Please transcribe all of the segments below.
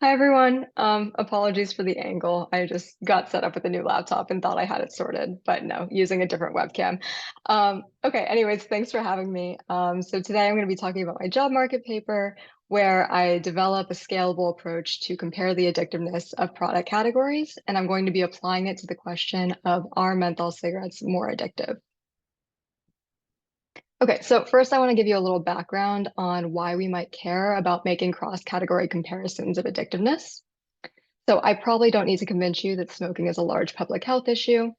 Hi everyone. Apologies for the angle. I just got set up with a new laptop and thought I had it sorted, but no, using a different webcam. Okay, anyways, thanks for having me. So today I'm going to be talking about my job market paper where I develop a scalable approach to compare the addictiveness of product categories, and I'm going to be applying it to the question of are menthol cigarettes more addictive? Okay, so first I want to give you a little background on why we might care about making cross-category comparisons of addictiveness. So I probably don't need to convince you that smoking is a large public health issue.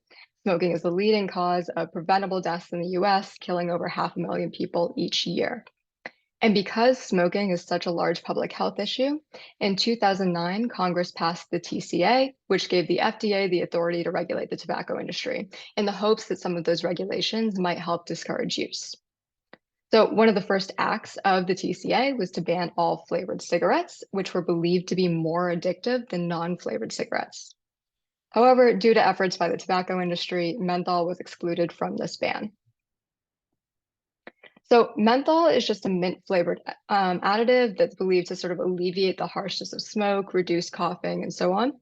Smoking is the leading cause of preventable deaths in the US, killing over 500,000 people each year. And because smoking is such a large public health issue, in 2009, Congress passed the TCA, which gave the FDA the authority to regulate the tobacco industry, in the hopes that some of those regulations might help discourage use. So one of the first acts of the TCA was to ban all flavored cigarettes, which were believed to be more addictive than non-flavored cigarettes. However, due to efforts by the tobacco industry, menthol was excluded from this ban. So menthol is just a mint-flavored additive that's believed to sort of alleviate the harshness of smoke, reduce coughing, and so on.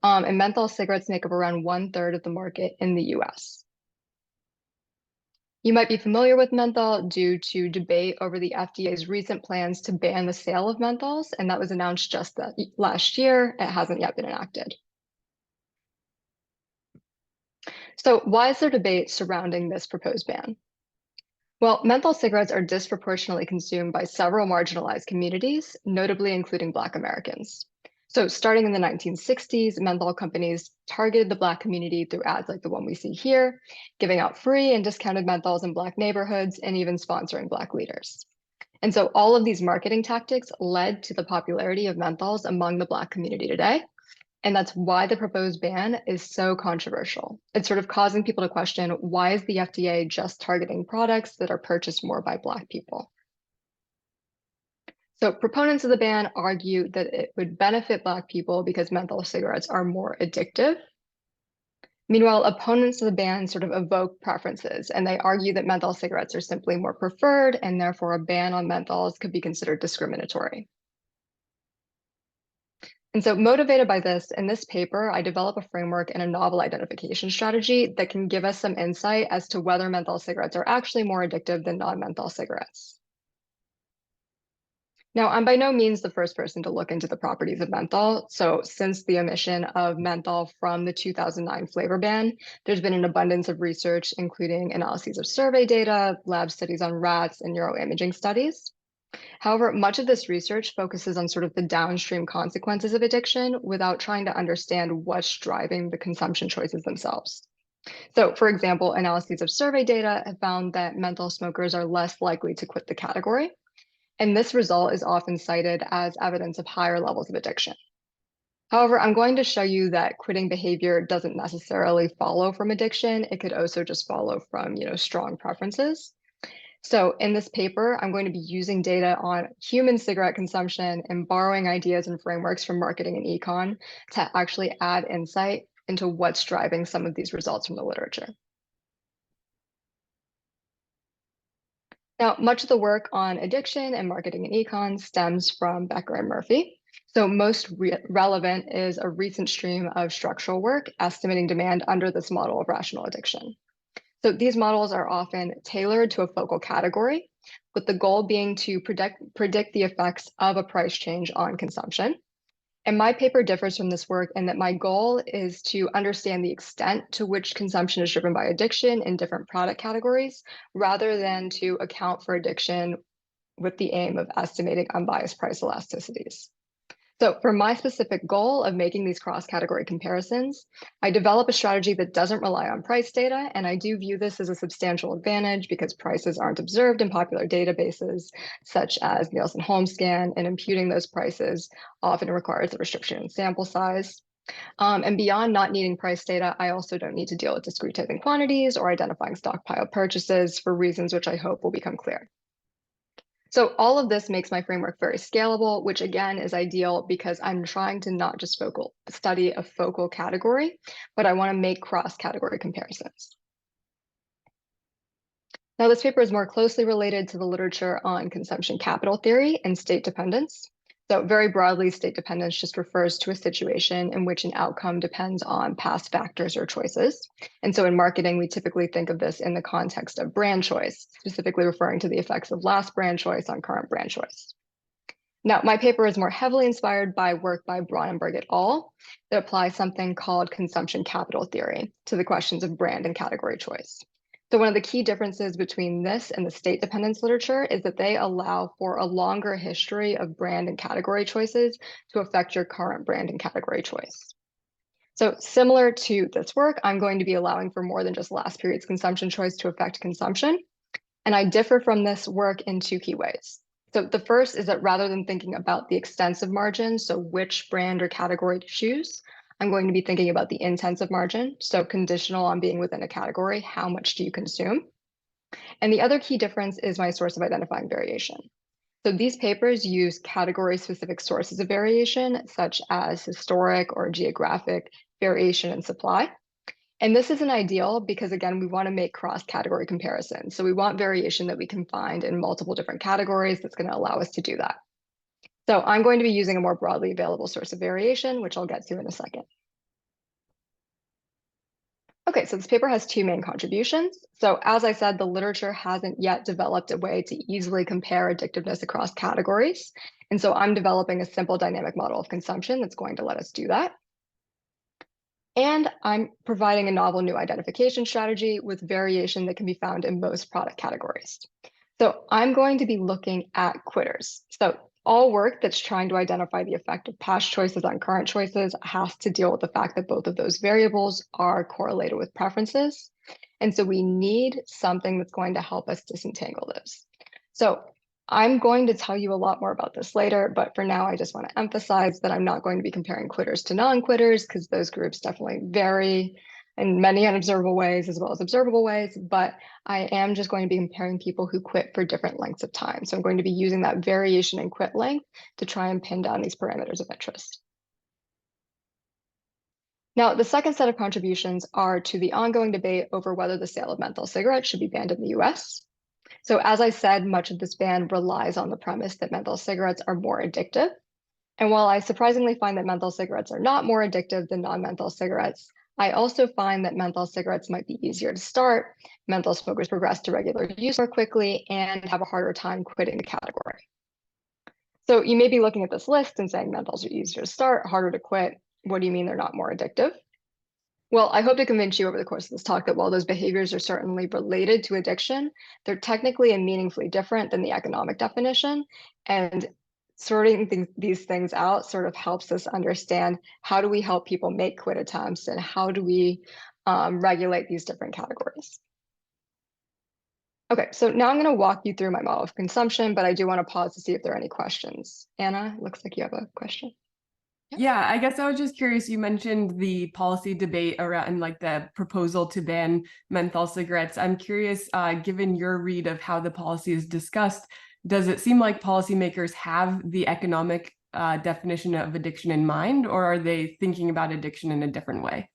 And menthol cigarettes make up around 1/3 of the market in the US. You might be familiar with menthol due to debate over the FDA's recent plans to ban the sale of menthols, and that was announced just last year. It hasn't yet been enacted. So why is there debate surrounding this proposed ban? Well, menthol cigarettes are disproportionately consumed by several marginalized communities, notably including Black Americans. So starting in the 1960s, menthol companies targeted the Black community through ads like the one we see here, giving out free and discounted menthols in Black neighborhoods and even sponsoring Black leaders. And so all of these marketing tactics led to the popularity of menthols among the Black community today. And that's why the proposed ban is so controversial. It's sort of causing people to question, why is the FDA just targeting products that are purchased more by Black people? So proponents of the ban argue that it would benefit Black people because menthol cigarettes are more addictive. Meanwhile, opponents of the ban sort of evoke preferences, and they argue that menthol cigarettes are simply more preferred, and therefore a ban on menthols could be considered discriminatory. And so motivated by this, in this paper, I develop a framework and a novel identification strategy that can give us some insight as to whether menthol cigarettes are actually more addictive than non-menthol cigarettes. Now, I'm by no means the first person to look into the properties of menthol. So since the omission of menthol from the 2009 flavor ban, there's been an abundance of research, including analyses of survey data, lab studies on rats, and neuroimaging studies. However, much of this research focuses on sort of the downstream consequences of addiction without trying to understand what's driving the consumption choices themselves. So, for example, analyses of survey data have found that menthol smokers are less likely to quit the category. And this result is often cited as evidence of higher levels of addiction. However, I'm going to show you that quitting behavior doesn't necessarily follow from addiction. It could also just follow from, strong preferences. So in this paper, I'm going to be using data on human cigarette consumption and borrowing ideas and frameworks from marketing and econ to actually add insight into what's driving some of these results from the literature. Now, much of the work on addiction and marketing and econ stems from Becker and Murphy. So most relevant is a recent stream of structural work estimating demand under this model of rational addiction. So these models are often tailored to a focal category, with the goal being to predict the effects of a price change on consumption. And my paper differs from this work in that my goal is to understand the extent to which consumption is driven by addiction in different product categories, rather than to account for addiction with the aim of estimating unbiased price elasticities. So for my specific goal of making these cross-category comparisons, I develop a strategy that doesn't rely on price data, and I do view this as a substantial advantage because prices aren't observed in popular databases such as Nielsen HomeScan, and imputing those prices often requires a restriction in sample size. And beyond not needing price data, I also don't need to deal with discretizing quantities or identifying stockpile purchases for reasons which I hope will become clear. So all of this makes my framework very scalable, which again is ideal because I'm trying to not just study a focal category, but I want to make cross-category comparisons. Now, this paper is more closely related to the literature on consumption capital theory and state dependence. So very broadly, state dependence just refers to a situation in which an outcome depends on past factors or choices. And so in marketing, we typically think of this in the context of brand choice, specifically referring to the effects of last brand choice on current brand choice. Now, my paper is more heavily inspired by work by Bronnenberg et al. That applies something called consumption capital theory to the questions of brand and category choice. So one of the key differences between this and the state dependence literature is that they allow for a longer history of brand and category choices to affect your current brand and category choice. So similar to this work, I'm going to be allowing for more than just last period's consumption choice to affect consumption. And I differ from this work in two key ways. So the first is that rather than thinking about the extensive margin, so which brand or category to choose, I'm going to be thinking about the intensive margin, so conditional on being within a category, how much do you consume? And the other key difference is my source of identifying variation. So these papers use category-specific sources of variation, such as historic or geographic variation in supply. And this isn't ideal because, again, we want to make cross-category comparisons. So we want variation that we can find in multiple different categories that's going to allow us to do that. So I'm going to be using a more broadly available source of variation, which I'll get to in a second. Okay, so this paper has two main contributions. So as I said, the literature hasn't yet developed a way to easily compare addictiveness across categories. And so I'm developing a simple dynamic model of consumption that's going to let us do that. And I'm providing a novel new identification strategy with variation that can be found in most product categories. So I'm going to be looking at quitters. So all work that's trying to identify the effect of past choices on current choices has to deal with the fact that both of those variables are correlated with preferences. And so we need something that's going to help us disentangle those. So I'm going to tell you a lot more about this later, but for now, I just want to emphasize that I'm not going to be comparing quitters to non-quitters because those groups definitely vary in many unobservable ways as well as observable ways, but I am just going to be comparing people who quit for different lengths of time. So I'm going to be using that variation in quit length to try and pin down these parameters of interest. Now, the second set of contributions are to the ongoing debate over whether the sale of menthol cigarettes should be banned in the US. So as I said, much of this ban relies on the premise that menthol cigarettes are more addictive. And while I surprisingly find that menthol cigarettes are not more addictive than non-menthol cigarettes, I also find that menthol cigarettes might be easier to start. Menthol smokers progress to regular use more quickly and have a harder time quitting the category. So you may be looking at this list and saying menthols are easier to start, harder to quit. What do you mean they're not more addictive? Well, I hope to convince you over the course of this talk that while those behaviors are certainly related to addiction, they're technically and meaningfully different than the economic definition. And sorting these things out sort of helps us understand how do we help people make quit attempts and how do we regulate these different categories. Okay, so now I'm going to walk you through my model of consumption, but I do want to pause to see if there are any questions. Anna, looks like you have a question. Yeah, I guess I was just curious. You mentioned the policy debate around like the proposal to ban menthol cigarettes. I'm curious, given your read of how the policy is discussed, does it seem like policymakers have the economic definition of addiction in mind, or are they thinking about addiction in a different way?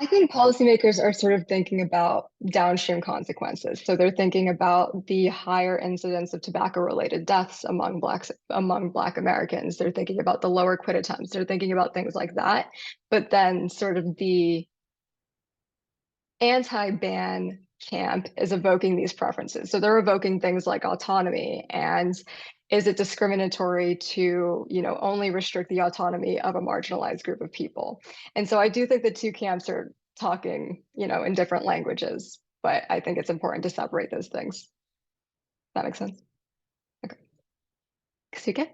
I think policymakers are sort of thinking about downstream consequences. So they're thinking about the higher incidence of tobacco-related deaths among Black Americans. They're thinking about the lower quit attempts. They're thinking about things like that. But then sort of the anti-ban camp is evoking these preferences. So they're evoking things like autonomy and is it discriminatory to, only restrict the autonomy of a marginalized group of people? And so I do think the two camps are talking, in different languages, but I think it's important to separate those things. That makes sense? Okay. Ksuke?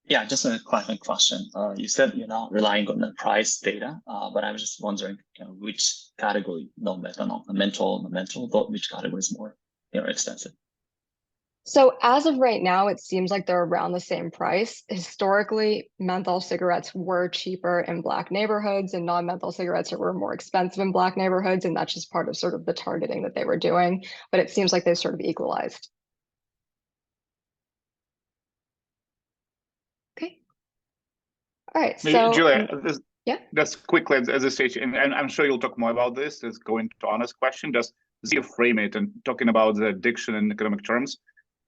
Yeah, just a clarifying question. You said you're not relying on the price data, but I was just wondering, which category, non-menthol, which category is more, expensive? So as of right now, it seems like they're around the same price. Historically, menthol cigarettes were cheaper in Black neighborhoods and non-menthol cigarettes were more expensive in Black neighborhoods. And that's just part of sort of the targeting that they were doing. But it seems like they've sort of equalized. Okay. All right. Maybe, so Julia, yeah. Just quickly at this stage, and I'm sure you'll talk more about this, is going to Anna's question, just see you frame it and talking about the addiction in economic terms.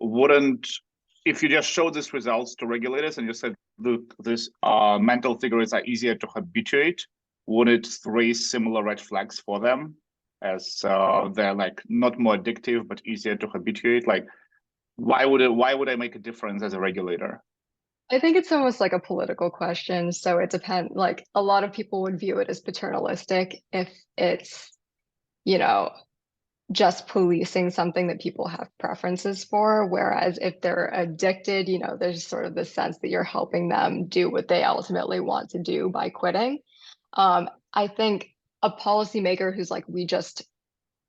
Wouldn't if you just show these results to regulators and you said, look, these menthol cigarettes are easier to habituate, would it raise similar red flags for them as they're like not more addictive but easier to habituate? Like, why would I make a difference as a regulator? I think it's almost like a political question. So it depends, like a lot of people would view it as paternalistic if it's, you know, just policing something that people have preferences for. Whereas if they're addicted, you know, there's sort of the sense that you're helping them do what they ultimately want to do by quitting. I think a policymaker who's like, we just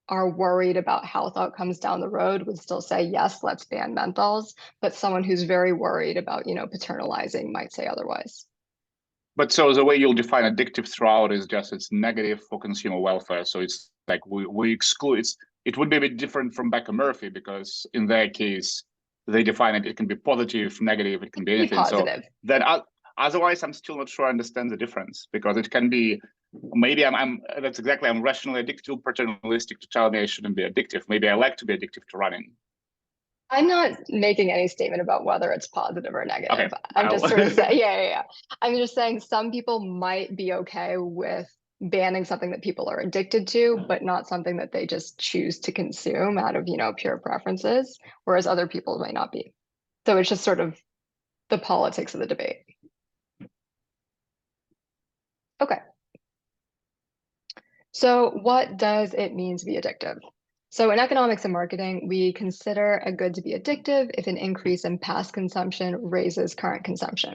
are worried about health outcomes down the road would still say, yes, let's ban menthols. But someone who's very worried about, you know, paternalizing might say otherwise. But so the way you'll define addictive throughout is just it's negative for consumer welfare. So it's like we exclude it would be a bit different from Becker Murphy because in their case they define it can be positive, negative, it can be anything. Positive. So then otherwise I'm still not sure I understand the difference because it can be maybe I'm that's exactly I'm rationally addicted to paternalistic to tell me I shouldn't be addictive. Maybe I like to be addictive to running. I'm not making any statement about whether it's positive or negative. Okay. I'm just sort of saying, yeah. I'm just saying some people might be okay with banning something that people are addicted to, but not something that they just choose to consume out of, you know, pure preferences, whereas other people might not be. So it's just sort of the politics of the debate. Okay. So what does it mean to be addictive? So in economics and marketing, we consider a good to be addictive if an increase in past consumption raises current consumption.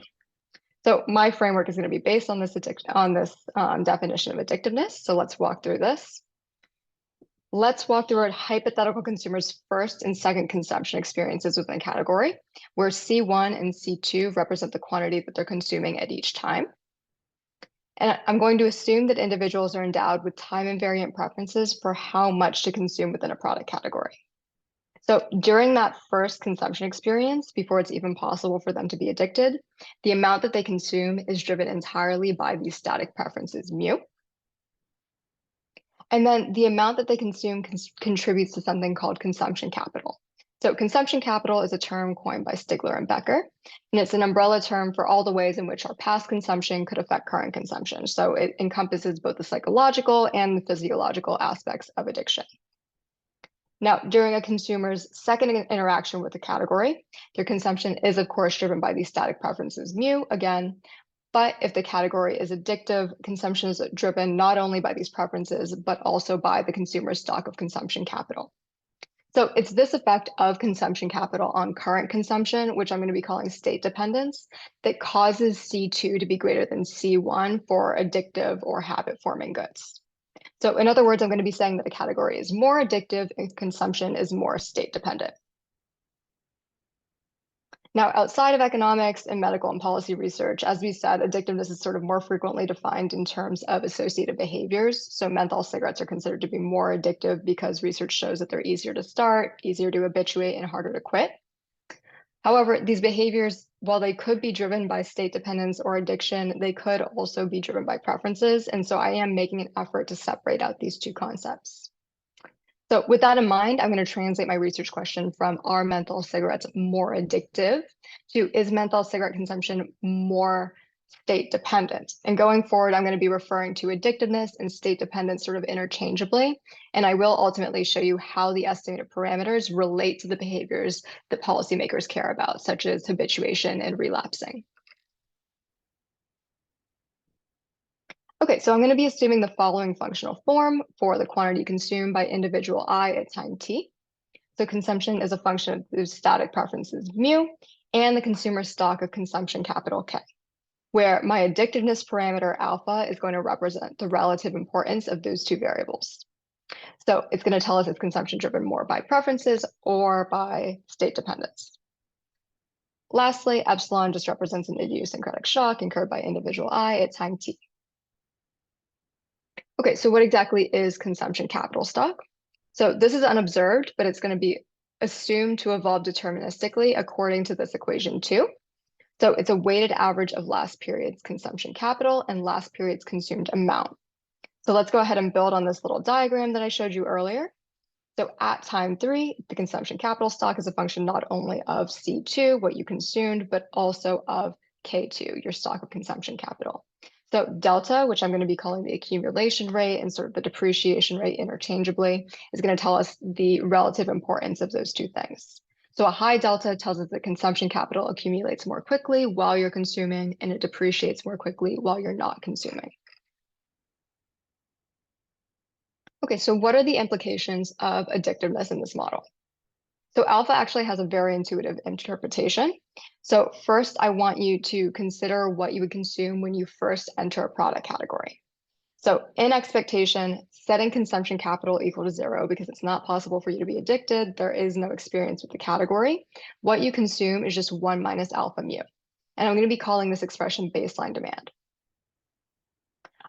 So my framework is going to be based on this definition of addictiveness. So let's walk through this. Let's walk through a hypothetical consumer's first and second consumption experiences within a category, where C1 and C2 represent the quantity that they're consuming at each time. And I'm going to assume that individuals are endowed with time invariant preferences for how much to consume within a product category. So during that first consumption experience, before it's even possible for them to be addicted, the amount that they consume is driven entirely by these static preferences, mu. And then the amount that they consume contributes to something called consumption capital. So consumption capital is a term coined by Stigler and Becker, and it's an umbrella term for all the ways in which our past consumption could affect current consumption. So it encompasses both the psychological and the physiological aspects of addiction. Now, during a consumer's second interaction with the category, their consumption is, of course, driven by these static preferences, mu, again. But if the category is addictive, consumption is driven not only by these preferences, but also by the consumer's stock of consumption capital. So it's this effect of consumption capital on current consumption, which I'm going to be calling state dependence, that causes C2 to be greater than C1 for addictive or habit-forming goods. So in other words, I'm going to be saying that the category is more addictive and consumption is more state dependent. Now, outside of economics and medical and policy research, as we said, addictiveness is sort of more frequently defined in terms of associated behaviors. So menthol cigarettes are considered to be more addictive because research shows that they're easier to start, easier to habituate, and harder to quit. However, these behaviors, while they could be driven by state dependence or addiction, they could also be driven by preferences. And so I am making an effort to separate out these two concepts. So with that in mind, I'm going to translate my research question from are menthol cigarettes more addictive to is menthol cigarette consumption more state dependent? And going forward, I'm going to be referring to addictiveness and state dependence sort of interchangeably. And I will ultimately show you how the estimated parameters relate to the behaviors that policymakers care about, such as habituation and relapsing. Okay, so I'm going to be assuming the following functional form for the quantity consumed by individual I at time t. So consumption is a function of the static preferences mu and the consumer stock of consumption capital K, where my addictiveness parameter alpha is going to represent the relative importance of those two variables. So it's going to tell us if consumption driven more by preferences or by state dependence. Lastly, epsilon just represents an idiosyncratic shock incurred by individual I at time t. Okay, so what exactly is consumption capital stock? So this is unobserved, but it's going to be assumed to evolve deterministically according to this equation too. So it's a weighted average of last period's consumption capital and last period's consumed amount. So let's go ahead and build on this little diagram that I showed you earlier. So at time 3, the consumption capital stock is a function not only of C2, what you consumed, but also of K2, your stock of consumption capital. So delta, which I'm going to be calling the accumulation rate and sort of the depreciation rate interchangeably, is going to tell us the relative importance of those two things. So a high delta tells us that consumption capital accumulates more quickly while you're consuming, and it depreciates more quickly while you're not consuming. Okay, so what are the implications of addictiveness in this model? So alpha actually has a very intuitive interpretation. So first, I want you to consider what you would consume when you first enter a product category. So in expectation, setting consumption capital equal to 0 because it's not possible for you to be addicted. There is no experience with the category. What you consume is just 1 minus alpha mu. And I'm going to be calling this expression baseline demand.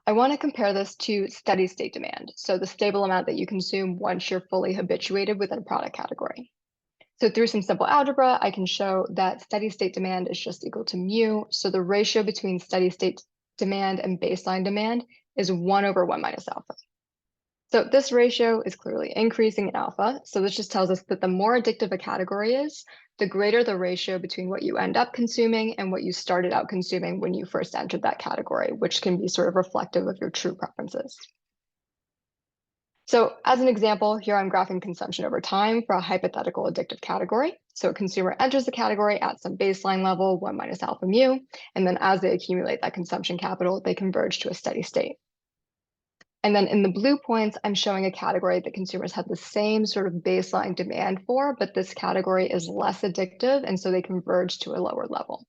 I want to compare this to steady state demand, so the stable amount that you consume once you're fully habituated within a product category. So through some simple algebra, I can show that steady state demand is just equal to mu, so the ratio between steady state demand and baseline demand is 1 over 1 minus alpha. So this ratio is clearly increasing in alpha, so this just tells us that the more addictive a category is, the greater the ratio between what you end up consuming and what you started out consuming when you first entered that category, which can be sort of reflective of your true preferences. So as an example, here I'm graphing consumption over time for a hypothetical addictive category. So a consumer enters the category at some baseline level, 1 minus alpha mu, and then as they accumulate that consumption capital, they converge to a steady state. And then in the blue points, I'm showing a category that consumers have the same sort of baseline demand for, but this category is less addictive, and so they converge to a lower level.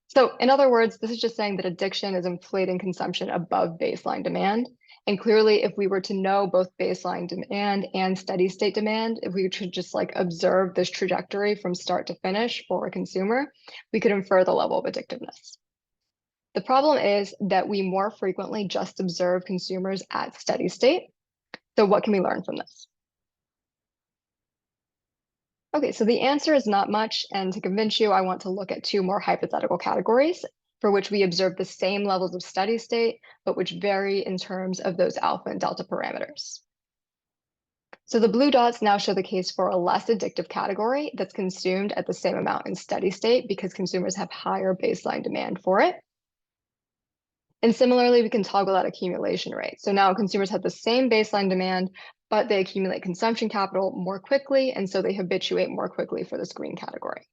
So in other words, this is just saying that addiction is inflating consumption above baseline demand. And clearly, if we were to know both baseline demand and steady state demand, if we could just like observe this trajectory from start to finish for a consumer, we could infer the level of addictiveness. The problem is that we more frequently just observe consumers at steady state. So what can we learn from this? Okay, so the answer is not much. And to convince you, I want to look at 2 more hypothetical categories for which we observe the same levels of steady state, but which vary in terms of those alpha and delta parameters. So the blue dots now show the case for a less addictive category that's consumed at the same amount in steady state because consumers have higher baseline demand for it. And similarly, we can toggle that accumulation rate. So now consumers have the same baseline demand, but they accumulate consumption capital more quickly, and so they habituate more quickly for this green category.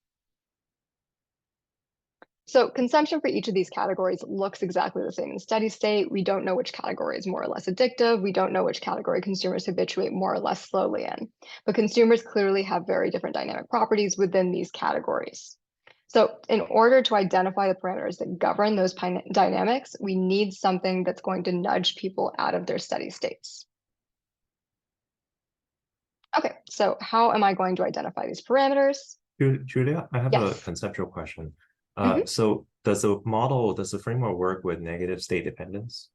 So consumption for each of these categories looks exactly the same in steady state. We don't know which category is more or less addictive. We don't know which category consumers habituate more or less slowly in. But consumers clearly have very different dynamic properties within these categories. So in order to identify the parameters that govern those dynamics, we need something that's going to nudge people out of their steady states. Okay, so how am I going to identify these parameters? Julia, I have a conceptual question. So does the framework work with negative state dependence?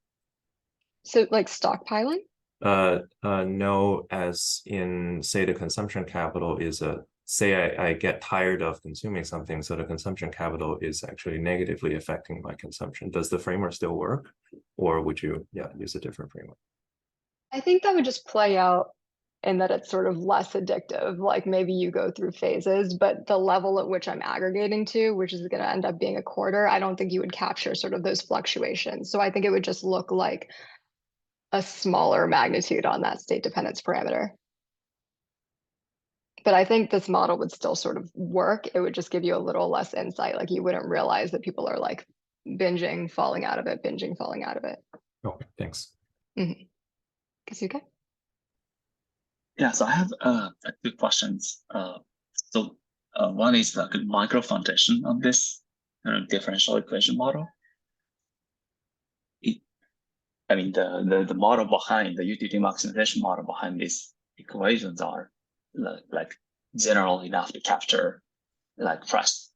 So like stockpiling? No, as in, say, the consumption capital is say I get tired of consuming something, so the consumption capital is actually negatively affecting my consumption. Does the framework still work, or would you use a different framework? I think that would just play out in that it's sort of less addictive. Like maybe you go through phases, but the level at which I'm aggregating to, which is going to end up being a quarter, I don't think you would capture sort of those fluctuations. So I think it would just look like a smaller magnitude on that state dependence parameter. But I think this model would still sort of work. It would just give you a little less insight. Like you wouldn't realize that people are like binging, falling out of it, binging, falling out of it. Okay, thanks. Kasuke? Yeah, so I have 2 questions. One is like a micro foundation of this differential equation model. The model behind the utility maximization model behind these equations are like general enough to capture like price,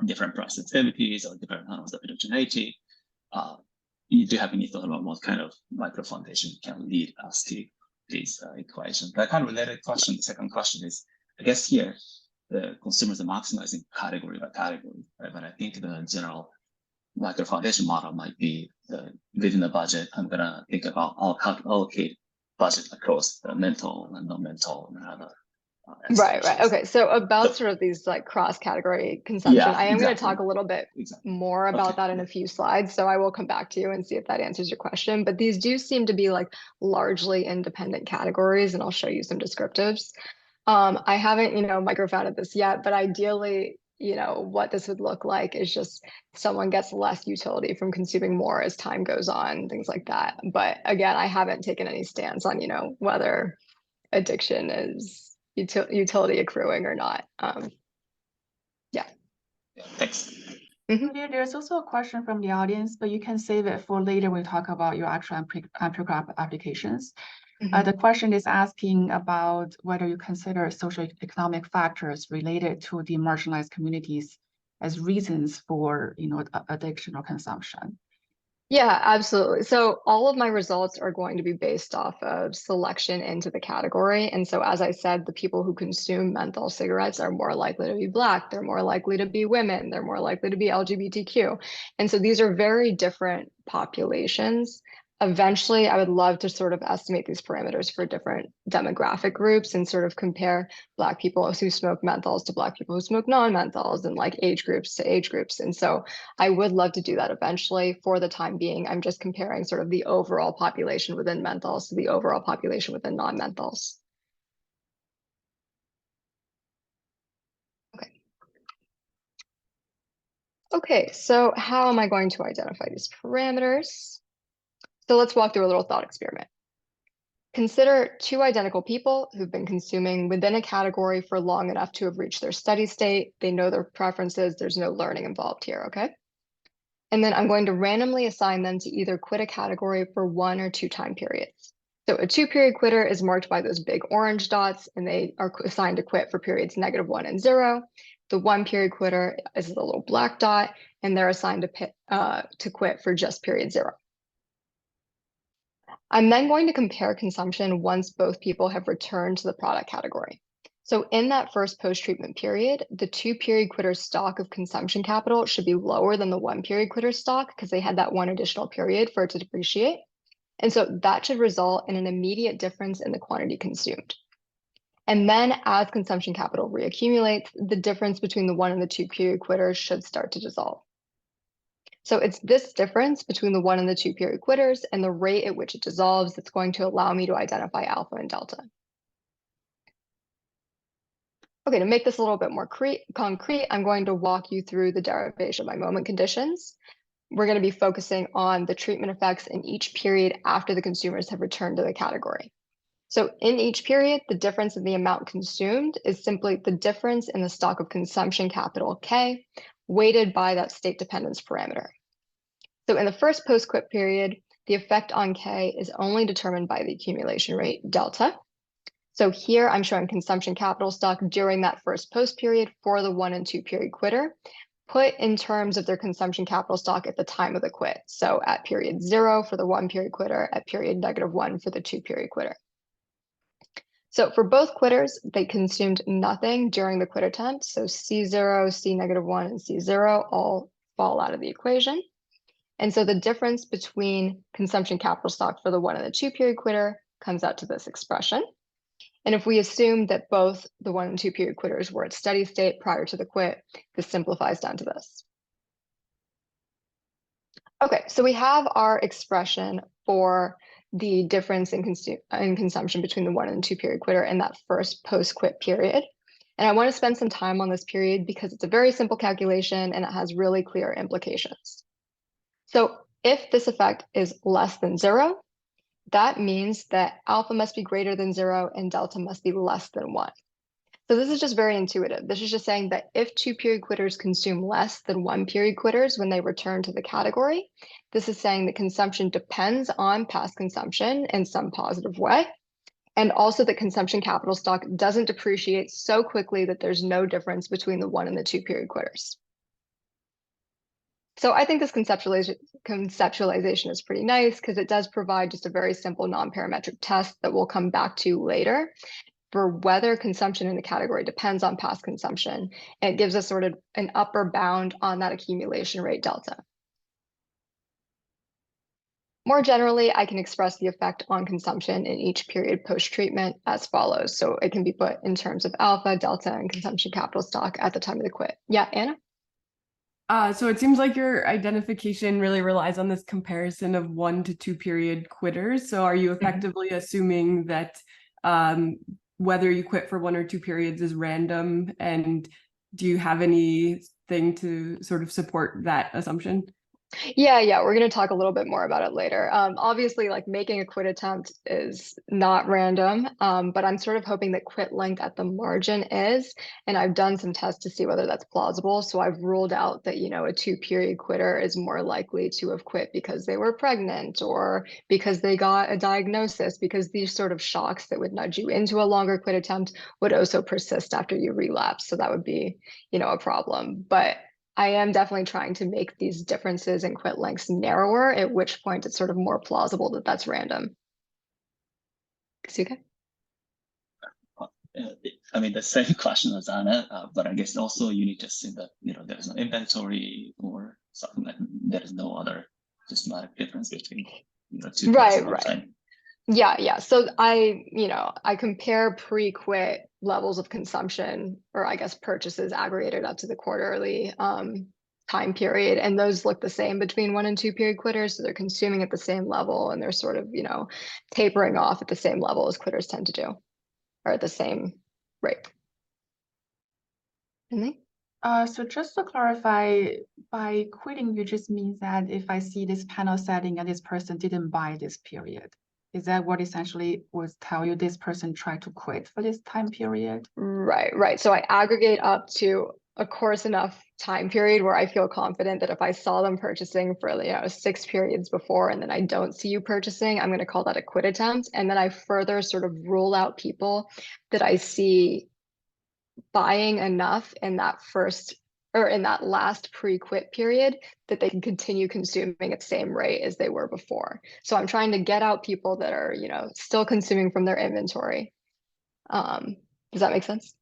different price sensitivities or different levels of heterogeneity. You do have any thought about what kind of micro foundation can lead us to these equations? That kind of related question. The second question is, I guess here the consumers are maximizing category by category, right? But I think the general micro foundation model might be within the budget. I'm gonna think about I'll allocate budget across the menthol and non-menthol and other Right. aspirations. Okay. So about So- sort of these like cross-category consumption, Yeah, I am going to exactly. talk a little bit Exactly. more about Okay. that in a few slides. So I will come back to you and see if that answers your question. But these do seem to be like largely independent categories, and I'll show you some descriptives. I haven't, microfounded this yet, but ideally, what this would look like is just someone gets less utility from consuming more as time goes on, things like that. But again, I haven't taken any stance on, whether addiction is utility accruing or not. Yeah, thanks. There's also a question from the audience, but you can save it for later when we talk about your actual amphigraph applications. The question is asking about whether you consider socioeconomic factors related to the marginalized communities as reasons for, addiction or consumption. Yeah, absolutely. So all of my results are going to be based off of selection into the category. And so, as I said, the people who consume menthol cigarettes are more likely to be Black, they're more likely to be women, they're more likely to be LGBTQ. And so these are very different populations. Eventually, I would love to sort of estimate these parameters for different demographic groups and sort of compare Black people who smoke menthols to Black people who smoke non-menthols and like age groups to age groups. And so I would love to do that eventually. For the time being, I'm just comparing sort of the overall population within menthols to the overall population within non-menthols. Okay. Okay, so how am I going to identify these parameters? So let's walk through a little thought experiment. Consider two identical people who've been consuming within a category for long enough to have reached their steady state. They know their preferences. There's no learning involved here, okay? And then I'm going to randomly assign them to either quit a category for 1 or 2 time periods. So a 2-period quitter is marked by those big orange dots, and they are assigned to quit for periods -1 and 0. The 1-period quitter is the little black dot, and they're assigned to quit for just period 0. I'm then going to compare consumption once both people have returned to the product category. So in that first post-treatment period, the 2-period quitter's stock of consumption capital should be lower than the 1-period quitter's stock because they had that one additional period for it to depreciate. And so that should result in an immediate difference in the quantity consumed. And then as consumption capital reaccumulates, the difference between the 1 and the 2-period quitters should start to dissolve. So it's this difference between the 1 and the 2-period quitters and the rate at which it dissolves that's going to allow me to identify alpha and delta. Okay, to make this a little bit more concrete, I'm going to walk you through the derivation by moment conditions. We're going to be focusing on the treatment effects in each period after the consumers have returned to the category. So in each period, the difference in the amount consumed is simply the difference in the stock of consumption capital K, weighted by that state dependence parameter. So in the first post-quit period, the effect on K is only determined by the accumulation rate delta. So here I'm showing consumption capital stock during that first post period for the 1 and 2-period quitter, put in terms of their consumption capital stock at the time of the quit. So at period 0 for the 1-period quitter, at period -1 for the 2-period quitter. So for both quitters, they consumed nothing during the quit attempt. So C0, C-1, and C0 all fall out of the equation. And so the difference between consumption capital stock for the 1 and the 2-period quitter comes out to this expression. And if we assume that both the 1 and 2-period quitters were at steady state prior to the quit, this simplifies down to this. Okay, so we have our expression for the difference in consumption between the 1 and 2-period quitter in that first post-quit period. And I want to spend some time on this period because it's a very simple calculation and it has really clear implications. So if this effect is less than 0, that means that alpha must be greater than 0 and delta must be less than 1. So this is just very intuitive. This is just saying that if 2-period quitters consume less than 1-period quitters when they return to the category, this is saying that consumption depends on past consumption in some positive way. And also that consumption capital stock doesn't depreciate so quickly that there's no difference between the 1 and the 2-period quitters. So I think this conceptualization is pretty nice because it does provide just a very simple non-parametric test that we'll come back to later for whether consumption in the category depends on past consumption. And it gives us sort of an upper bound on that accumulation rate delta. More generally, I can express the effect on consumption in each period post-treatment as follows. So it can be put in terms of alpha, delta, and consumption capital stock at the time of the quit. Yeah, Anna? So it seems like your identification really relies on this comparison of 1 to 2 period quitters. So are you effectively assuming that whether you quit for 1 or 2 periods is random? And do you have anything to sort of support that assumption? Yeah, we're going to talk a little bit more about it later. Obviously, like making a quit attempt is not random, but I'm sort of hoping that quit length at the margin is, and I've done some tests to see whether that's plausible. So I've ruled out that, a 2-period quitter is more likely to have quit because they were pregnant or because they got a diagnosis, because these sort of shocks that would nudge you into a longer quit attempt would also persist after you relapse. So that would be, a problem. But I am definitely trying to make these differences in quit lengths narrower, at which point it's sort of more plausible that that's random. Kasuke? I mean, the same question as Anna, but I guess also you need to assume that, there's no inventory or something like there is no other systematic difference between, two Right, over time. Yeah. So I compare pre-quit levels of consumption, or I guess purchases aggregated up to the quarterly time period, and those look the same between 1 and 2 period quitters. So they're consuming at the same level, and they're sort of tapering off at the same level as quitters tend to do, or at the same rate. So just to clarify, by quitting, you just means that if I see this panel setting and this person didn't buy this period, is that what essentially would tell you this person tried to quit for this time period? Right. So I aggregate up to a coarse enough time period where I feel confident that if I saw them purchasing for 6 periods before and then I don't see you purchasing, I'm going to call that a quit attempt. And then I further sort of rule out people that I see buying enough in that first or in that last pre-quit period that they can continue consuming at the same rate as they were before. So I'm trying to get out people that are, still consuming from their inventory. Does that make sense?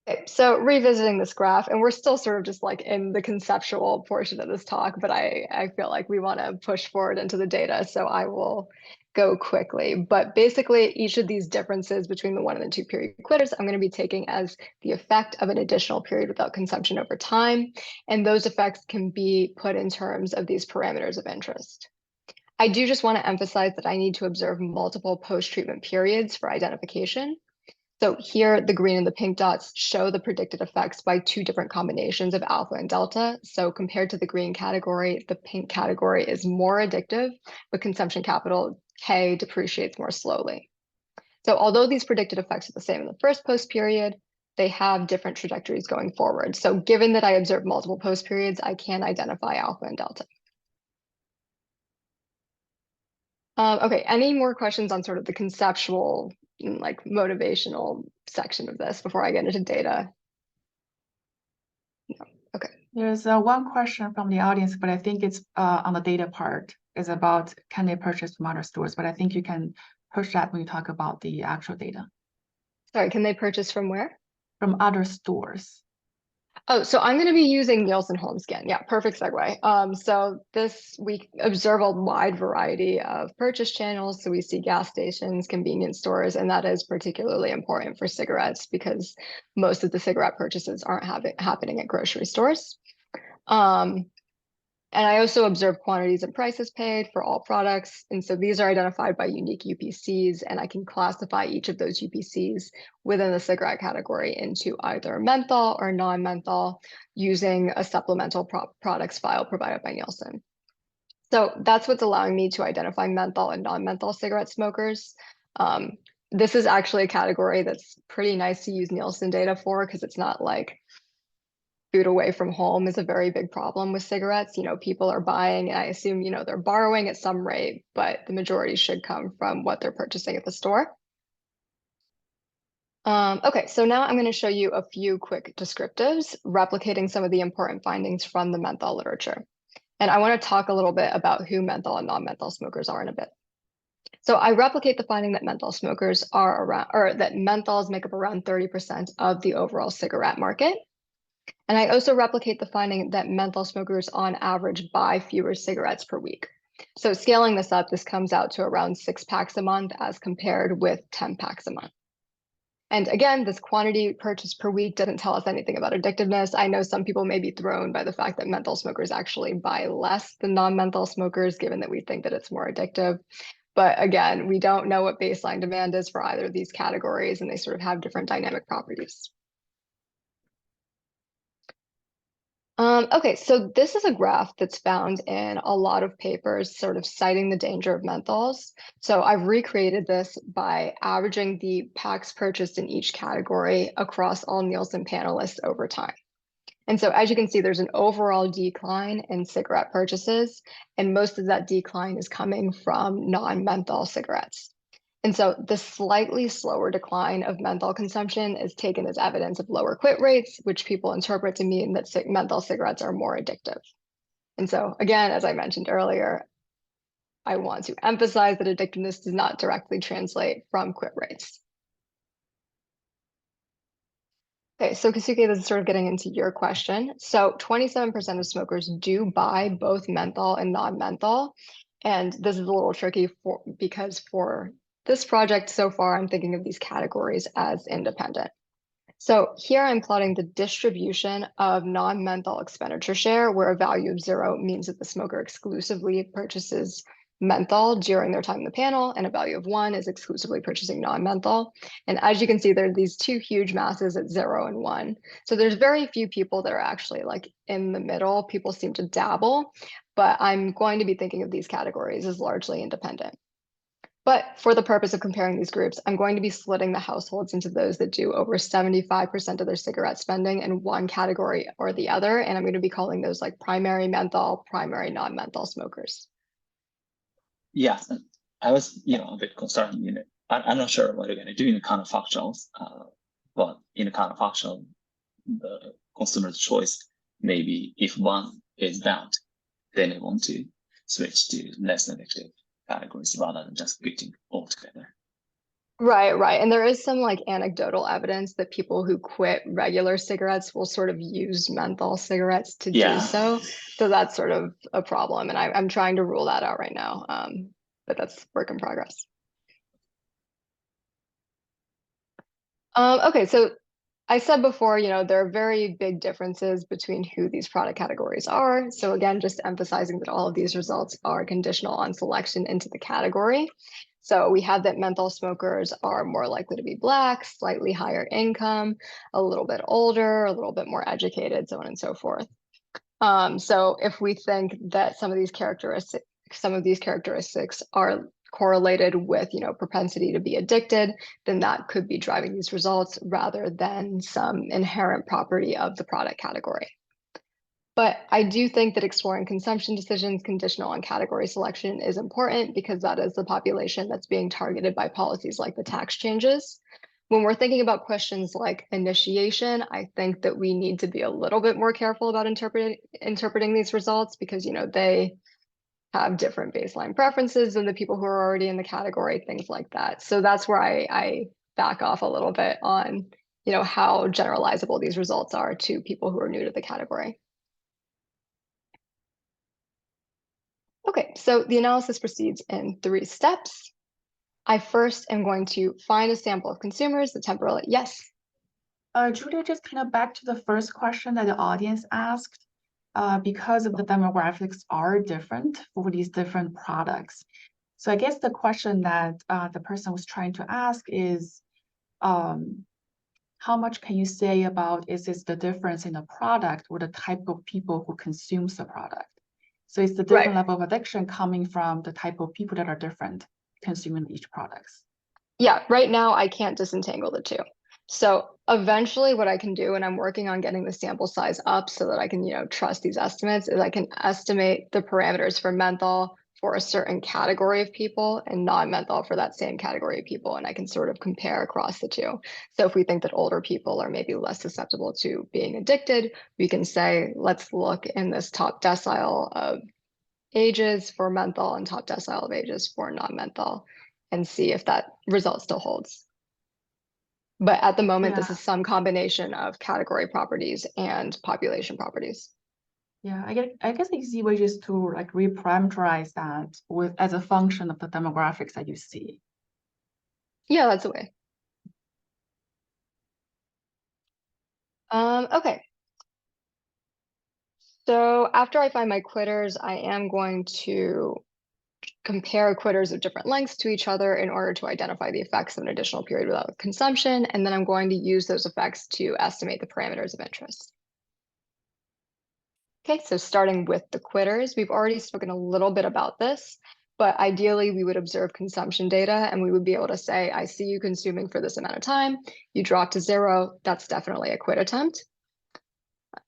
Okay, so revisiting this graph, and we're still sort of just like in the conceptual portion of this talk, but I feel like we want to push forward into the data, so I will go quickly. But basically, each of these differences between the 1 and the 2 period quitters, I'm going to be taking as the effect of an additional period without consumption over time. And those effects can be put in terms of these parameters of interest. I do just want to emphasize that I need to observe multiple post-treatment periods for identification. So here, the green and the pink dots show the predicted effects by 2 different combinations of alpha and delta. So compared to the green category, the pink category is more addictive, but consumption capital K depreciates more slowly. So although these predicted effects are the same in the first post period, they have different trajectories going forward. So given that I observe multiple post periods, I can identify alpha and delta. Okay, any more questions on sort of the conceptual, like motivational section of this before I get into data? No, okay. There's one question from the audience, but I think it's on the data part, is about can they purchase from other stores? But I think you can push that when you talk about the actual data. Sorry, can they purchase from where? From other stores. Oh, so I'm going to be using Nielsen Home Scan. Yeah, perfect segue. So we observe a wide variety of purchase channels. So we see gas stations, convenience stores, and that is particularly important for cigarettes because most of the cigarette purchases aren't happening at grocery stores. And I also observe quantities and prices paid for all products. And so these are identified by unique UPCs, and I can classify each of those UPCs within the cigarette category into either menthol or non-menthol using a supplemental products file provided by Nielsen. So that's what's allowing me to identify menthol and non-menthol cigarette smokers. This is actually a category that's pretty nice to use Nielsen data for because it's not like food away from home is a very big problem with cigarettes. People are buying, and I assume, they're borrowing at some rate, but the majority should come from what they're purchasing at the store. Okay, so now I'm going to show you a few quick descriptives, replicating some of the important findings from the menthol literature. And I want to talk a little bit about who menthol and non-menthol smokers are in a bit. So I replicate the finding that menthol smokers are around, or that menthols make up around 30% of the overall cigarette market. And I also replicate the finding that menthol smokers on average buy fewer cigarettes per week. So scaling this up, this comes out to around 6 packs a month as compared with 10 packs a month. And again, this quantity purchased per week doesn't tell us anything about addictiveness. I know some people may be thrown by the fact that menthol smokers actually buy less than non-menthol smokers, given that we think that it's more addictive. But again, we don't know what baseline demand is for either of these categories, and they sort of have different dynamic properties. Okay, so this is a graph that's found in a lot of papers sort of citing the danger of menthols. So I've recreated this by averaging the packs purchased in each category across all Nielsen panelists over time. And so as you can see, there's an overall decline in cigarette purchases, and most of that decline is coming from non-menthol cigarettes. And so the slightly slower decline of menthol consumption is taken as evidence of lower quit rates, which people interpret to mean that menthol cigarettes are more addictive. And so again, as I mentioned earlier, I want to emphasize that addictiveness does not directly translate from quit rates. Okay, so Kasuke, this is sort of getting into your question. So 27% of smokers do buy both menthol and non-menthol. And this is a little tricky because for this project so far, I'm thinking of these categories as independent. So here I'm plotting the distribution of non-menthol expenditure share, where a value of 0 means that the smoker exclusively purchases menthol during their time in the panel, and a value of 1 is exclusively purchasing non-menthol. And as you can see, there are these two huge masses at 0 and 1. So there's very few people that are actually like in the middle. People seem to dabble, but I'm going to be thinking of these categories as largely independent. But for the purpose of comparing these groups, I'm going to be splitting the households into those that do over 75% of their cigarette spending in one category or the other. And I'm going to be calling those like primary menthol, primary non-menthol smokers. Yeah, I was, a bit concerned. I'm not sure what you're going to do in the counterfactuals, but in the counterfactual, the consumer's choice, maybe if one is banned, then they want to switch to less addictive categories rather than just quitting altogether. Right. And there is some like anecdotal evidence that people who quit regular cigarettes will sort of use menthol cigarettes to do so. So that's sort of a problem. And I'm trying to rule that out right now. But that's work in progress. Okay, so I said before, there are very big differences between who these product categories are. So again, just emphasizing that all of these results are conditional on selection into the category. So we have that menthol smokers are more likely to be Black, slightly higher income, a little bit older, a little bit more educated, so on and so forth. So if we think that some of these characteristics are correlated with, propensity to be addicted, then that could be driving these results rather than some inherent property of the product category. But I do think that exploring consumption decisions conditional on category selection is important because that is the population that's being targeted by policies like the tax changes. When we're thinking about questions like initiation, I think that we need to be a little bit more careful about interpreting these results because, they have different baseline preferences than the people who are already in the category, things like that. So that's where I back off a little bit on, how generalizable these results are to people who are new to the category. Okay, so the analysis proceeds in 3 steps. I first am going to find a sample of consumers, the temporal, yes? Julia, just kind of back to the first question that the audience asked. Because of the demographics are different for these different products. So I guess the question that the person was trying to ask is, how much can you say about, is this the difference in the product or the type of people who consumes the product? So it's the different level of addiction coming from the type of people that are different consuming each products. Yeah, right now I can't disentangle the two. So eventually what I can do, and I'm working on getting the sample size up so that I can, trust these estimates, is I can estimate the parameters for menthol for a certain category of people and non-menthol for that same category of people. And I can sort of compare across the two. So if we think that older people are maybe less susceptible to being addicted, we can say, let's look in this top decile of ages for menthol and top decile of ages for non-menthol and see if that result still holds. But at the moment, this Yeah. is some combination of category properties and population properties. Yeah, I guess the easy way is to like reparameterize that with as a function of the demographics that you see. Yeah, that's a way. Okay. So after I find my quitters, I am going to compare quitters of different lengths to each other in order to identify the effects of an additional period without consumption. And then I'm going to use those effects to estimate the parameters of interest. Okay, so starting with the quitters, we've already spoken a little bit about this, but ideally we would observe consumption data and we would be able to say, I see you consuming for this amount of time, you drop to 0, that's definitely a quit attempt.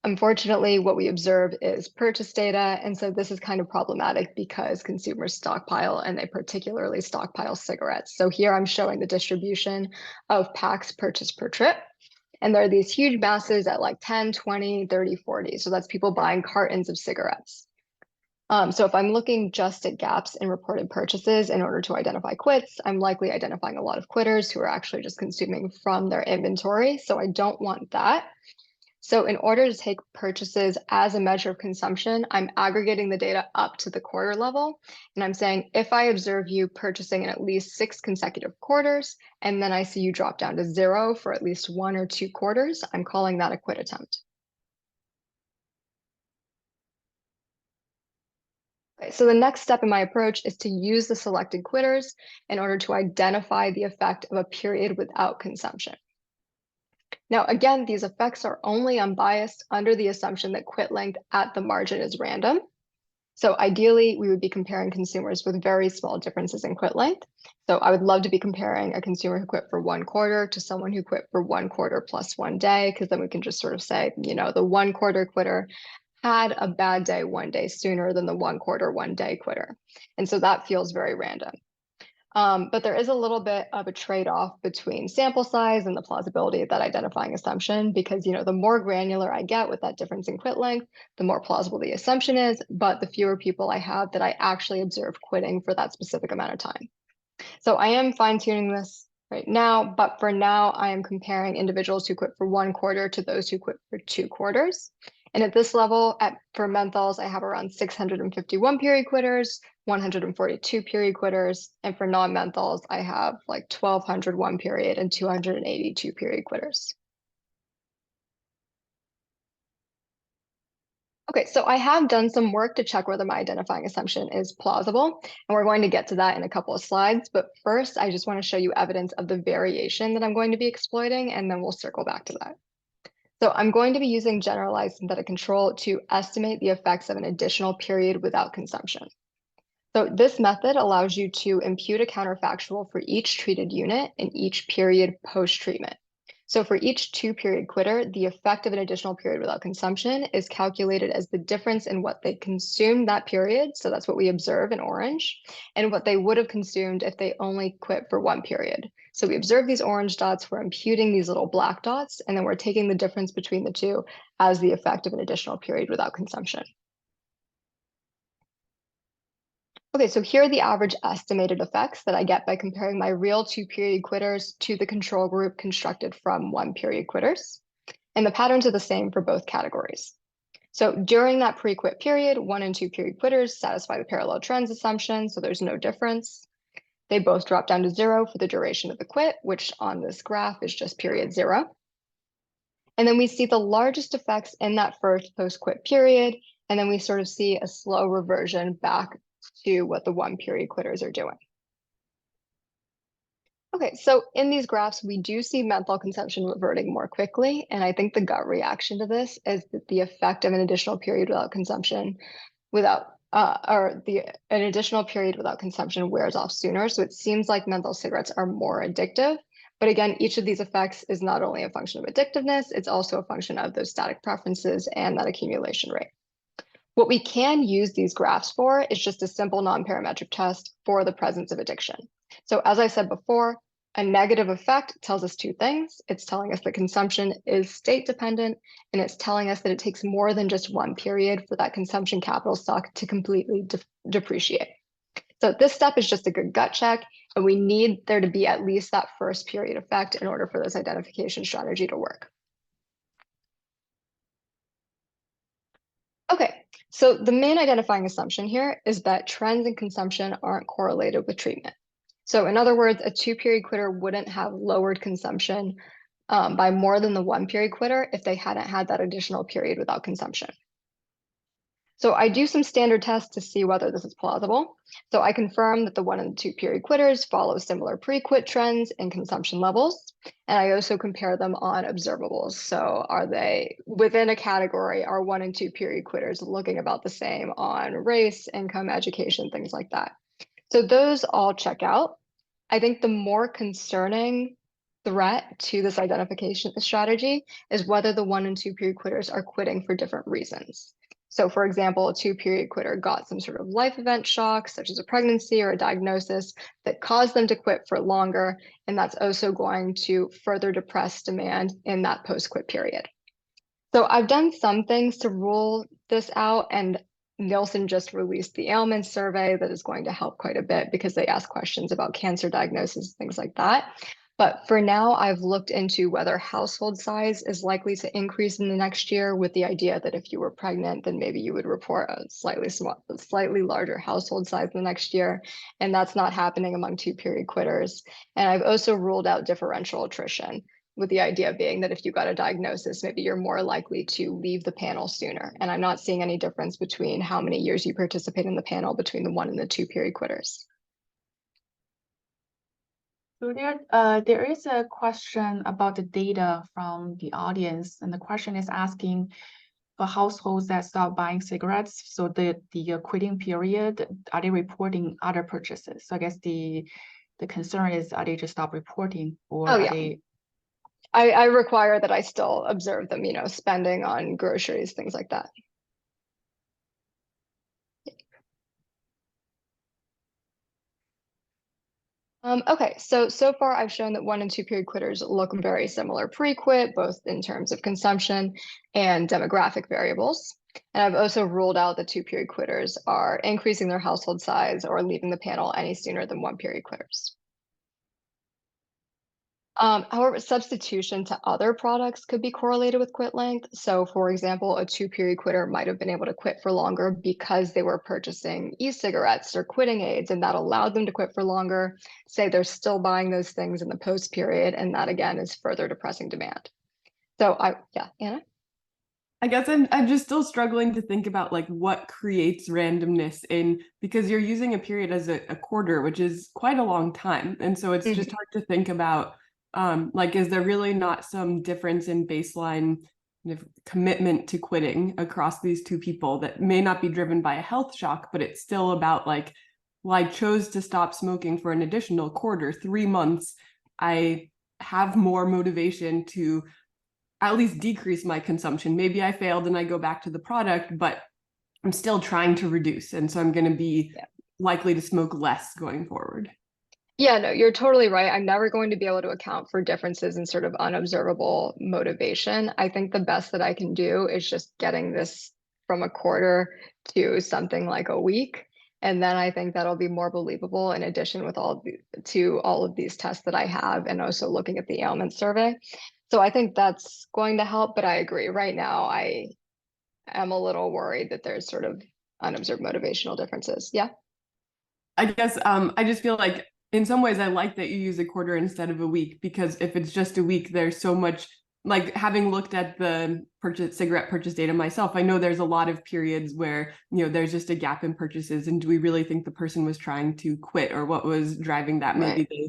Unfortunately, what we observe is purchase data, and so this is kind of problematic because consumers stockpile and they particularly stockpile cigarettes. So here I'm showing the distribution of packs purchased per trip. And there are these huge masses at like 10, 20, 30, 40. So that's people buying cartons of cigarettes. So if I'm looking just at gaps in reported purchases in order to identify quits, I'm likely identifying a lot of quitters who are actually just consuming from their inventory. So I don't want that. So in order to take purchases as a measure of consumption, I'm aggregating the data up to the quarter level. And I'm saying, if I observe you purchasing in at least 6 consecutive quarters, and then I see you drop down to 0 for at least 1 or 2 quarters, I'm calling that a quit attempt. Okay, so the next step in my approach is to use the selected quitters in order to identify the effect of a period without consumption. Now, again, these effects are only unbiased under the assumption that quit length at the margin is random. So ideally, we would be comparing consumers with very small differences in quit length. So I would love to be comparing a consumer who quit for 1 quarter to someone who quit for 1 quarter plus 1 day, because then we can just sort of say, you know, the 1 quarter quitter had a bad day 1 day sooner than the 1 quarter 1 day quitter. And so that feels very random. But there is a little bit of a trade-off between sample size and the plausibility of that identifying assumption, because, you know, the more granular I get with that difference in quit length, the more plausible the assumption is, but the fewer people I have that I actually observe quitting for that specific amount of time. So I am fine-tuning this right now, but for now, I am comparing individuals who quit for 1 quarter to those who quit for 2 quarters. And at this level, for menthols, I have around 651 period quitters, 142 period quitters, and for non-menthols, I have like 1,201 period and 282 period quitters. Okay, so I have done some work to check whether my identifying assumption is plausible, and we're going to get to that in a couple of slides. But first, I just want to show you evidence of the variation that I'm going to be exploiting, and then we'll circle back to that. So I'm going to be using generalized synthetic control to estimate the effects of an additional period without consumption. So this method allows you to impute a counterfactual for each treated unit in each period post-treatment. So for each 2-period quitter, the effect of an additional period without consumption is calculated as the difference in what they consumed that period, so that's what we observe in orange, and what they would have consumed if they only quit for 1 period. So we observe these orange dots, we're imputing these little black dots, and then we're taking the difference between the two as the effect of an additional period without consumption. Okay, so here are the average estimated effects that I get by comparing my real 2-period quitters to the control group constructed from 1-period quitters. And the patterns are the same for both categories. So during that pre-quit period, 1 and 2-period quitters satisfy the parallel trends assumption, so there's no difference. They both drop down to 0 for the duration of the quit, which on this graph is just period 0. And then we see the largest effects in that first post-quit period, and then we sort of see a slow reversion back to what the 1-period quitters are doing. Okay, so in these graphs, we do see menthol consumption reverting more quickly, and I think the gut reaction to this is that the effect of an additional period without consumption an additional period without consumption wears off sooner. So it seems like menthol cigarettes are more addictive. But again, each of these effects is not only a function of addictiveness, it's also a function of those static preferences and that accumulation rate. What we can use these graphs for is just a simple non-parametric test for the presence of addiction. So as I said before, a negative effect tells us 2 things. It's telling us that consumption is state dependent, and it's telling us that it takes more than just 1 period for that consumption capital stock to completely depreciate. So this step is just a good gut check, And we need there to be at least that first period effect in order for this identification strategy to work. Okay, so the main identifying assumption here is that trends in consumption aren't correlated with treatment. So in other words, a 2-period quitter wouldn't have lowered consumption by more than the 1-period quitter if they hadn't had that additional period without consumption. So I do some standard tests to see whether this is plausible. So I confirm that the 1 and 2-period quitters follow similar pre-quit trends and consumption levels. And I also compare them on observables. So are they within a category? Are 1 and 2-period quitters looking about the same on race, income, education, things like that? So those all check out. I think the more concerning threat to this identification strategy is whether the 1 and 2-period quitters are quitting for different reasons. So for example, a 2-period quitter got some sort of life event shock, such as a pregnancy or a diagnosis that caused them to quit for longer. And that's also going to further depress demand in that post-quit period. So I've done some things to rule this out, and Nielsen just released the ailment survey that is going to help quite a bit because they ask questions about cancer diagnosis, things like that. But for now, I've looked into whether household size is likely to increase in the next year, with the idea that if you were pregnant, then maybe you would report a slightly larger household size the next year. And that's not happening among 2-period quitters. And I've also ruled out differential attrition, with the idea being that if you got a diagnosis, maybe you're more likely to leave the panel sooner. And I'm not seeing any difference between how many years you participate in the panel between the 1 and the 2-period quitters. So there is a question about the data from the audience, and the question is asking for households that stop buying cigarettes. So the quitting period, are they reporting other purchases? So I guess the concern is, are they just stop reporting, or are they? I require that I still observe them, spending on groceries, things like that. Okay, so far I've shown that 1 and 2-period quitters look very similar pre-quit, both in terms of consumption and demographic variables. And I've also ruled out that 2-period quitters are increasing their household size or leaving the panel any sooner than 1-period quitters. However, substitution to other products could be correlated with quit length. So for example, a 2-period quitter might have been able to quit for longer because they were purchasing e-cigarettes or quitting aids, and that allowed them to quit for longer. Say they're still buying those things in the post period, and that again is further depressing demand. So Anna? I guess I'm just still struggling to think about like what creates randomness because you're using a period as a quarter, which is quite a long time. And so it's just hard to think about like, is there really not some difference in baseline commitment to quitting across these two people that may not be driven by a health shock, but it's still about like, well, I chose to stop smoking for an additional quarter, 3 months. I have more motivation to at least decrease my consumption. Maybe I failed and I go back to the product, but I'm still trying to reduce. And so I'm going to be likely to smoke less going forward. Yeah, no, you're totally right. I'm never going to be able to account for differences in sort of unobservable motivation. I think the best that I can do is just getting this from a quarter to something like a week. And then I think that'll be more believable, in addition with all of these tests that I have, and also looking at the ailment survey. So I think that's going to help, but I agree. Right now, I am a little worried that there's sort of unobserved motivational differences. Yeah. I guess I just feel like in some ways I like that you use a quarter instead of a week, because if it's just a week, there's so much, like having looked at the cigarette purchase data myself, I know there's a lot of periods where, there's just a gap in purchases. And do we really think the person was trying to quit, or what was driving that? Maybe they,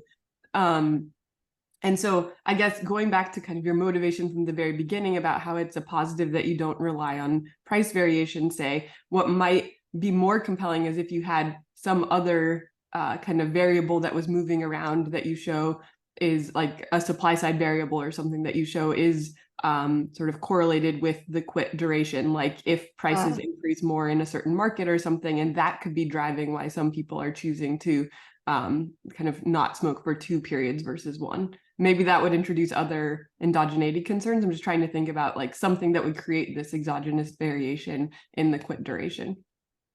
and so I guess going back to kind of your motivation from the very beginning about how it's a positive that you don't rely on price variation, say what might be more compelling is if you had some other kind of variable that was moving around that you show is like a supply side variable or something that you show is sort of correlated with the quit duration. Like if prices increase more in a certain market or something, and that could be driving why some people are choosing to kind of not smoke for 2 periods versus 1. Maybe that would introduce other endogeneity concerns. I'm just trying to think about like something that would create this exogenous variation in the quit duration.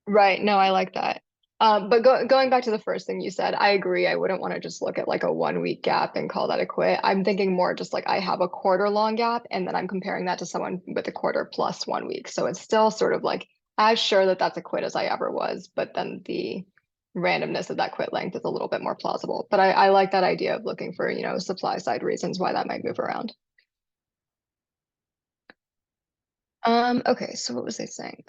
Right. No, I like that. But going back to the first thing you said, I agree. I wouldn't want to just look at like a 1 week gap and call that a quit. I'm thinking more just like I have a quarter long gap and then I'm comparing that to someone with a quarter plus 1 week. So it's still sort of like as sure that that's a quit as I ever was, but then the randomness of that quit length is a little bit more plausible. But I like that idea of looking for, supply side reasons why that might move around. Okay, so what was I saying?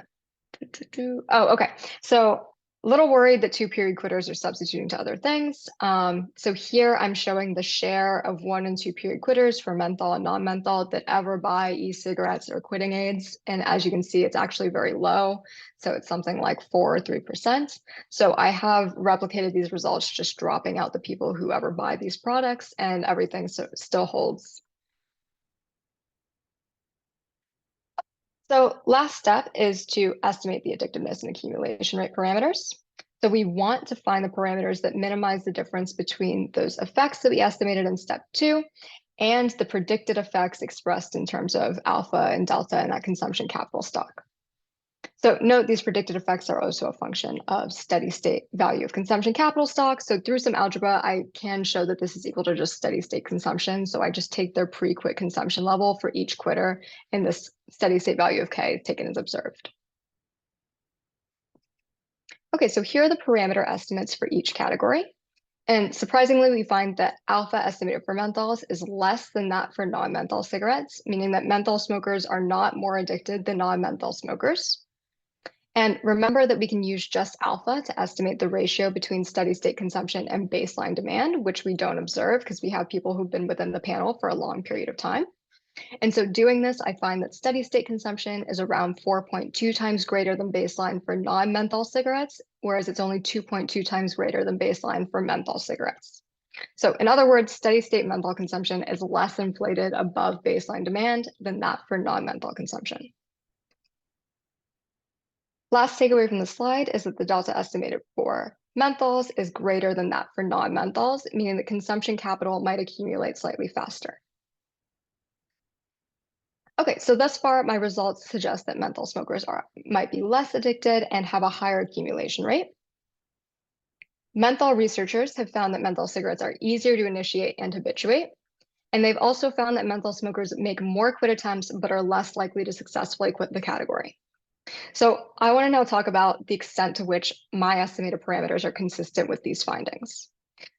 Oh, okay. So a little worried that 2 period quitters are substituting to other things. So here I'm showing the share of 1 and 2 period quitters for menthol and non-menthol that ever buy e-cigarettes or quitting aids. And as you can see, it's actually very low. So it's something like 4 or 3%. So I have replicated these results, just dropping out the people who ever buy these products, and everything still holds. So last step is to estimate the addictiveness and accumulation rate parameters. So we want to find the parameters that minimize the difference between those effects that we estimated in step 2 and the predicted effects expressed in terms of alpha and delta in that consumption capital stock. So note these predicted effects are also a function of steady state value of consumption capital stock. So through some algebra, I can show that this is equal to just steady state consumption. So I just take their pre-quit consumption level for each quitter and this steady state value of K taken as observed. Okay, so here are the parameter estimates for each category. And surprisingly, we find that alpha estimated for menthols is less than that for non-menthol cigarettes, meaning that menthol smokers are not more addicted than non-menthol smokers. And remember that we can use just alpha to estimate the ratio between steady state consumption and baseline demand, which we don't observe because we have people who've been within the panel for a long period of time. And so doing this, I find that steady state consumption is around 4.2 times greater than baseline for non-menthol cigarettes, whereas it's only 2.2 times greater than baseline for menthol cigarettes. So in other words, steady state menthol consumption is less inflated above baseline demand than that for non-menthol consumption. Last takeaway from the slide is that the delta estimated for menthols is greater than that for non-menthols, meaning that consumption capital might accumulate slightly faster. Okay, so thus far, my results suggest that menthol smokers might be less addicted and have a higher accumulation rate. Menthol researchers have found that menthol cigarettes are easier to initiate and habituate. And they've also found that menthol smokers make more quit attempts, but are less likely to successfully quit the category. So I want to now talk about the extent to which my estimated parameters are consistent with these findings.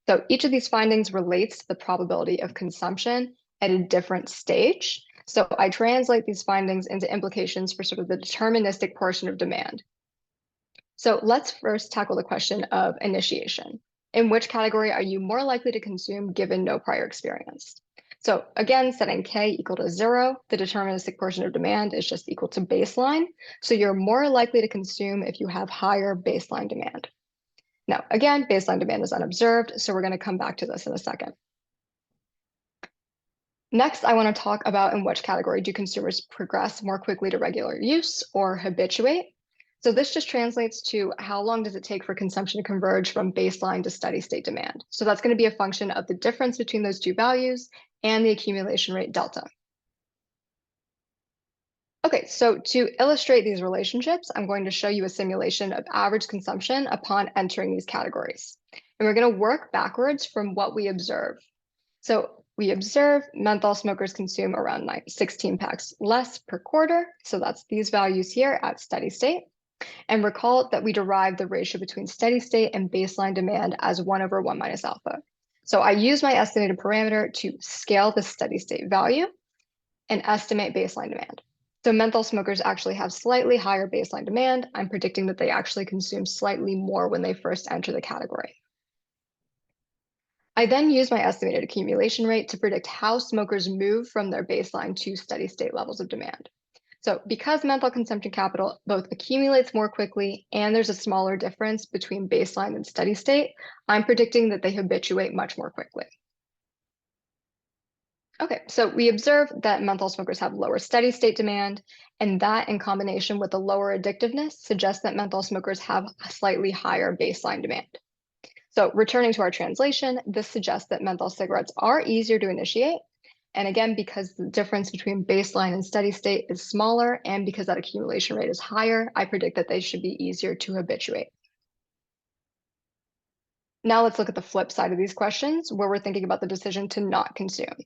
So each of these findings relates to the probability of consumption at a different stage. So I translate these findings into implications for sort of the deterministic portion of demand. So let's first tackle the question of initiation. In which category are you more likely to consume given no prior experience? So again, setting K equal to 0, the deterministic portion of demand is just equal to baseline. So you're more likely to consume if you have higher baseline demand. Now, again, baseline demand is unobserved, so we're going to come back to this in a second. Next, I want to talk about in which category do consumers progress more quickly to regular use or habituate. So this just translates to how long does it take for consumption to converge from baseline to steady state demand. So that's going to be a function of the difference between those two values and the accumulation rate delta. Okay, so to illustrate these relationships, I'm going to show you a simulation of average consumption upon entering these categories. And we're going to work backwards from what we observe. So we observe menthol smokers consume around 16 packs less per quarter. So that's these values here at steady state. And recall that we derived the ratio between steady state and baseline demand as 1/1 minus alpha. So I use my estimated parameter to scale the steady state value and estimate baseline demand. So menthol smokers actually have slightly higher baseline demand. I'm predicting that they actually consume slightly more when they first enter the category. I then use my estimated accumulation rate to predict how smokers move from their baseline to steady state levels of demand. So because menthol consumption capital both accumulates more quickly and there's a smaller difference between baseline and steady state, I'm predicting that they habituate much more quickly. Okay, so we observe that menthol smokers have lower steady state demand, and that in combination with the lower addictiveness suggests that menthol smokers have a slightly higher baseline demand. So returning to our translation, this suggests that menthol cigarettes are easier to initiate. And again, because the difference between baseline and steady state is smaller, and because that accumulation rate is higher, I predict that they should be easier to habituate. Now let's look at the flip side of these questions where we're thinking about the decision to not consume.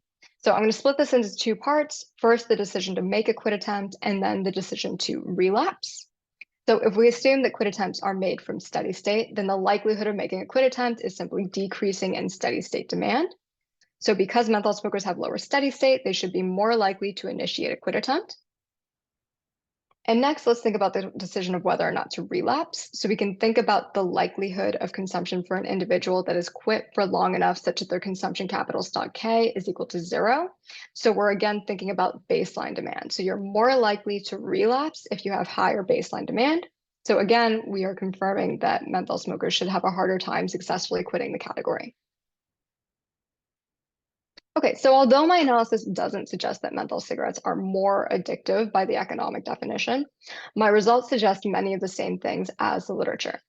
So I'm going to split this into two parts. First, the decision to make a quit attempt, and then the decision to relapse. So if we assume that quit attempts are made from steady state, then the likelihood of making a quit attempt is simply decreasing in steady state demand. So because menthol smokers have lower steady state, they should be more likely to initiate a quit attempt. And next, let's think about the decision of whether or not to relapse. So we can think about the likelihood of consumption for an individual that has quit for long enough such that their consumption capital stock K is equal to 0. So we're again thinking about baseline demand. So you're more likely to relapse if you have higher baseline demand. So again, we are confirming that menthol smokers should have a harder time successfully quitting the category. Okay, so although my analysis doesn't suggest that menthol cigarettes are more addictive by the economic definition, my results suggest many of the same things as the literature.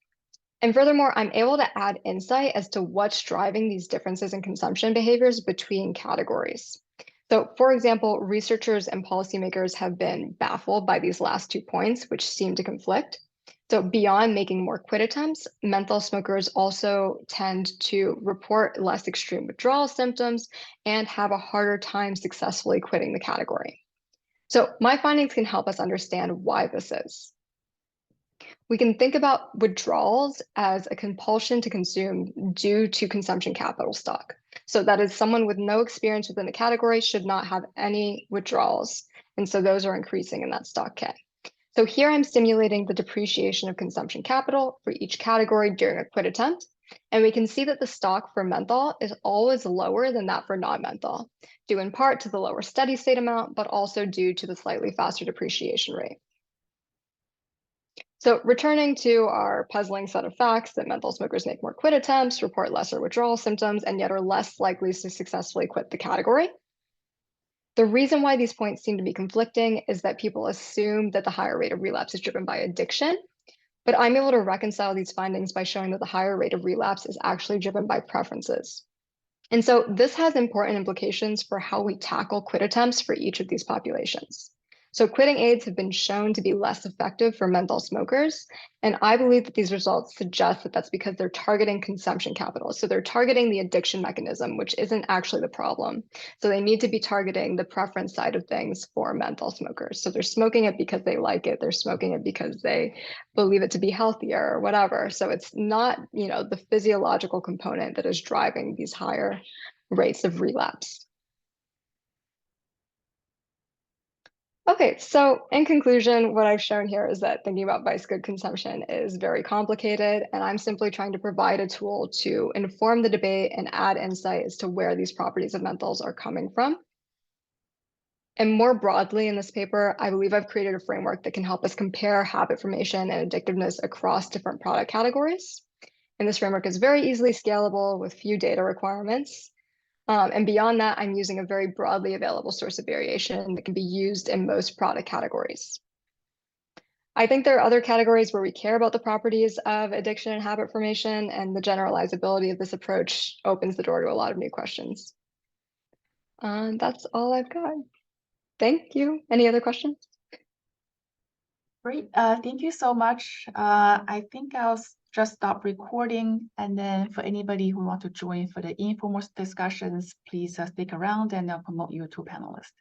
And furthermore, I'm able to add insight as to what's driving these differences in consumption behaviors between categories. So, for example, researchers and policymakers have been baffled by these last 2 points, which seem to conflict. So beyond making more quit attempts, menthol smokers also tend to report less extreme withdrawal symptoms and have a harder time successfully quitting the category. So my findings can help us understand why this is. We can think about withdrawals as a compulsion to consume due to consumption capital stock. So that is, someone with no experience within the category should not have any withdrawals. And so those are increasing in that stock K. So here I'm simulating the depreciation of consumption capital for each category during a quit attempt. And we can see that the stock for menthol is always lower than that for non-menthol, due in part to the lower steady state amount, but also due to the slightly faster depreciation rate. So returning to our puzzling set of facts that menthol smokers make more quit attempts, report lesser withdrawal symptoms, and yet are less likely to successfully quit the category. The reason why these points seem to be conflicting is that people assume that the higher rate of relapse is driven by addiction, but I'm able to reconcile these findings by showing that the higher rate of relapse is actually driven by preferences. And so this has important implications for how we tackle quit attempts for each of these populations. So quitting aids have been shown to be less effective for menthol smokers. And I believe that these results suggest that that's because they're targeting consumption capital. So they're targeting the addiction mechanism, which isn't actually the problem. So they need to be targeting the preference side of things for menthol smokers. So they're smoking it because they like it. They're smoking it because they believe it to be healthier or whatever. So it's not, the physiological component that is driving these higher rates of relapse. Okay, so in conclusion, what I've shown here is that thinking about vice good consumption is very complicated, and I'm simply trying to provide a tool to inform the debate and add insight as to where these properties of menthols are coming from. And more broadly in this paper, I believe I've created a framework that can help us compare habit formation and addictiveness across different product categories. And this framework is very easily scalable with few data requirements. And beyond that, I'm using a very broadly available source of variation that can be used in most product categories. I think there are other categories where we care about the properties of addiction and habit formation, and the generalizability of this approach opens the door to a lot of new questions. That's all I've got. Thank you. Any other questions? Great. Thank you so much. I think I'll just stop recording. And then for anybody who want to join for the informal discussions, please stick around and I'll promote you to panelists.